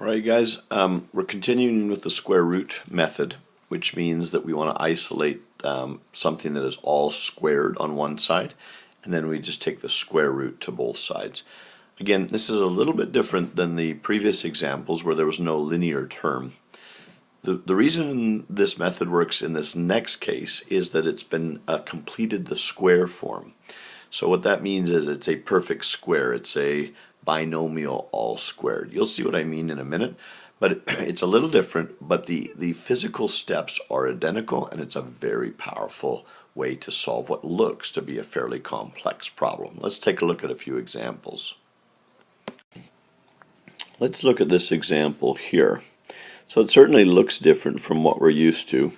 Alright guys, we're continuing with the square root method, which means that we want to isolate something that is all squared on one side, and then we just take the square root to both sides. Again, this is a little bit different than the previous examples where there was no linear term. The reason this method works in this next case is that it's been completed the square form. So what that means is it's a perfect square. It's a binomial all squared. You'll see what I mean in a minute, but it's a little different, but the physical steps are identical, and it's a very powerful way to solve what looks to be a fairly complex problem. Let's take a look at a few examples. Let's look at this example here. So it certainly looks different from what we're used to,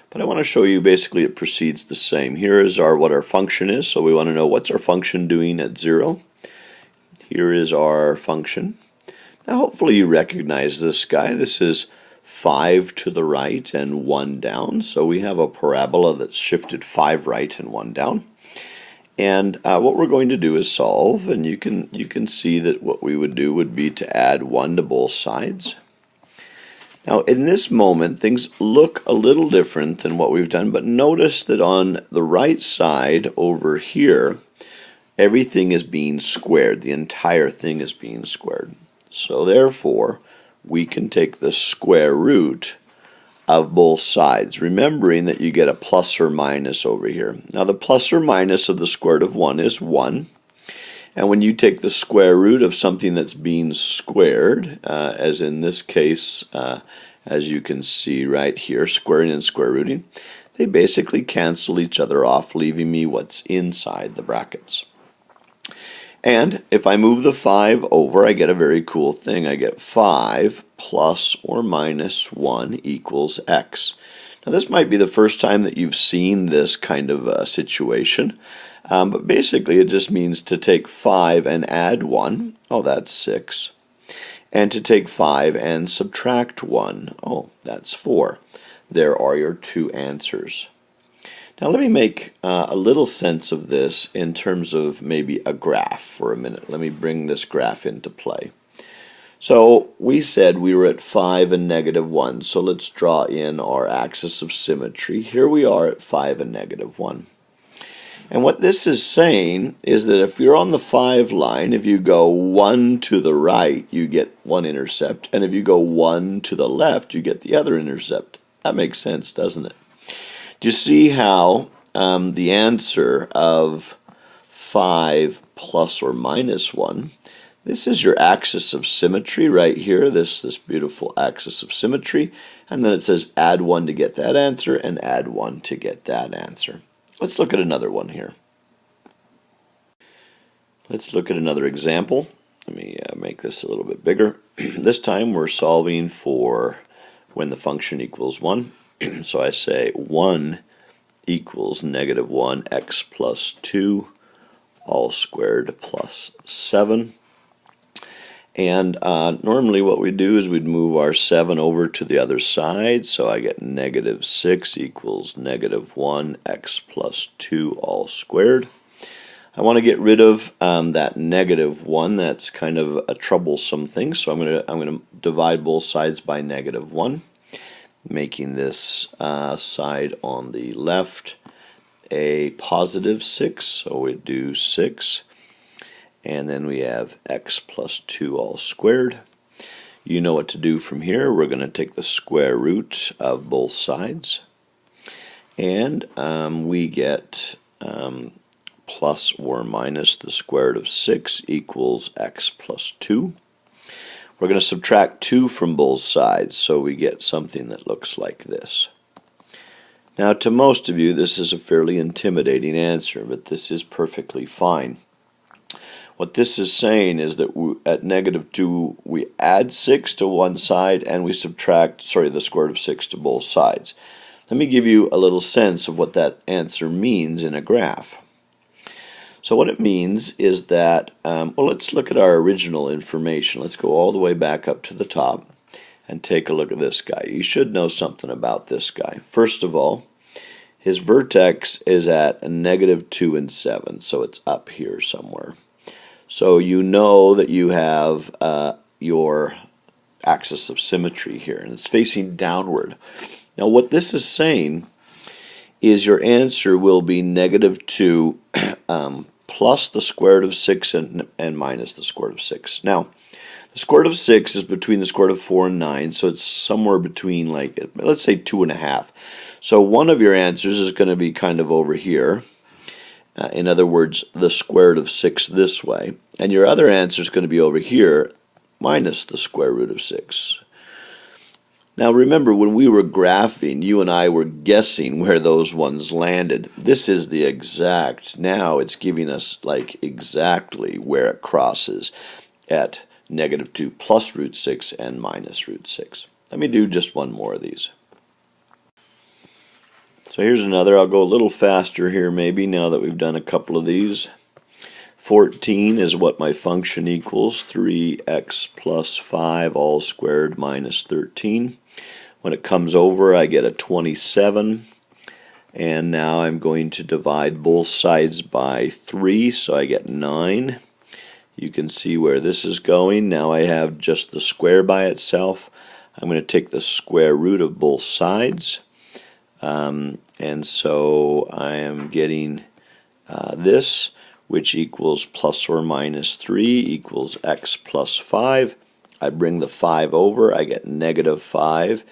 but I want to show you basically it proceeds the same. Here is what our function is, so we want to know what's our function doing at 0. Here is our function. Now hopefully you recognize this guy. This is 5 to the right and 1 down. So we have a parabola that's shifted 5 right and 1 down. And what we're going to do is solve, and you can see that what we would do would be to add 1 to both sides. Now in this moment things look a little different than what we've done, but notice that on the right side over here everything is being squared. The entire thing is being squared. So therefore, we can take the square root of both sides, remembering that you get a plus or minus over here. Now the plus or minus of the square root of 1 is 1. And when you take the square root of something that's being squared, as in this case, as you can see right here, squaring and square rooting, they basically cancel each other off, leaving me what's inside the brackets. And if I move the 5 over, I get a very cool thing. I get 5 plus or minus 1 equals x. Now this might be the first time that you've seen this kind of situation, but basically it just means to take 5 and add 1. Oh, that's 6. And to take 5 and subtract 1. Oh, that's 4. There are your two answers. Now let me make a little sense of this in terms of maybe a graph for a minute. Let me bring this graph into play. So we said we were at 5 and negative 1, so let's draw in our axis of symmetry. Here we are at 5 and negative 1. And what this is saying is that if you're on the 5 line, if you go 1 to the right, you get one intercept, and if you go 1 to the left, you get the other intercept. That makes sense, doesn't it? Do you see how the answer of 5 plus or minus 1, this is your axis of symmetry right here, this beautiful axis of symmetry, and then it says add 1 to get that answer and add 1 to get that answer. Let's look at another one here. Let's look at another example. Let me make this a little bit bigger. This time we're solving for when the function equals 1. So I say 1 equals negative 1x plus 2 all squared plus 7. And normally what we do is we'd move our 7 over to the other side. So I get negative 6 equals negative 1x plus 2 all squared. I want to get rid of that negative 1. That's kind of a troublesome thing. So I'm going to divide both sides by negative 1. Making this side on the left a positive 6, so we do 6, and then we have x plus 2 all squared. You know what to do from here. We're going to take the square root of both sides, and we get plus or minus the square root of 6 equals x plus 2. We're going to subtract 2 from both sides, so we get something that looks like this. Now, to most of you, this is a fairly intimidating answer, but this is perfectly fine. What this is saying is that at negative 2, we add 6 to one side, and we subtract, the square root of 6 to both sides. Let me give you a little sense of what that answer means in a graph. So what it means is that, well, let's look at our original information. Let's go all the way back up to the top and take a look at this guy. You should know something about this guy. First of all, his vertex is at a negative 2 and 7, so it's up here somewhere. So you know that you have your axis of symmetry here, and it's facing downward. Now what this is saying is your answer will be negative 2 plus the square root of 6 and minus the square root of 6. Now, the square root of 6 is between the square root of 4 and 9, so it's somewhere between, like, let's say 2.5. So one of your answers is going to be kind of over here. In other words, the square root of 6 this way. And your other answer is going to be over here, minus the square root of 6. Now remember, when we were graphing, you and I were guessing where those ones landed. This is the exact, now it's giving us like exactly where it crosses at negative 2 plus root 6 and minus root 6. Let me do just one more of these. So here's another. I'll go a little faster here maybe now that we've done a couple of these. 14 is what my function equals, 3x plus 5 all squared minus 13. When it comes over, I get a 27. And now I'm going to divide both sides by 3, so I get 9. You can see where this is going. Now I have just the square by itself. I'm going to take the square root of both sides. And so I am getting this, which equals plus or minus 3 equals x plus 5. I bring the 5 over, I get negative 5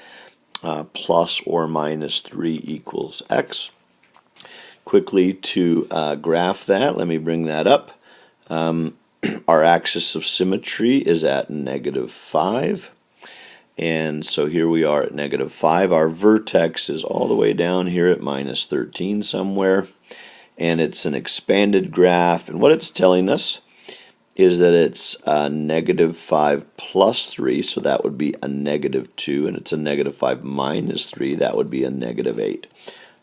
plus or minus 3 equals x. Quickly to graph that, let me bring that up. Our axis of symmetry is at negative 5. And so here we are at negative 5. Our vertex is all the way down here at minus 13 somewhere. And it's an expanded graph. And what it's telling us is that it's negative 5 plus 3, so that would be a negative 2. And it's a negative 5 minus 3, that would be a negative 8.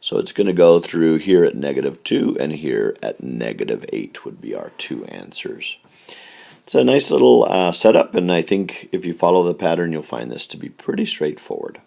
So it's going to go through here at negative 2 and here at negative 8 would be our two answers. It's a nice little setup, and I think if you follow the pattern, you'll find this to be pretty straightforward.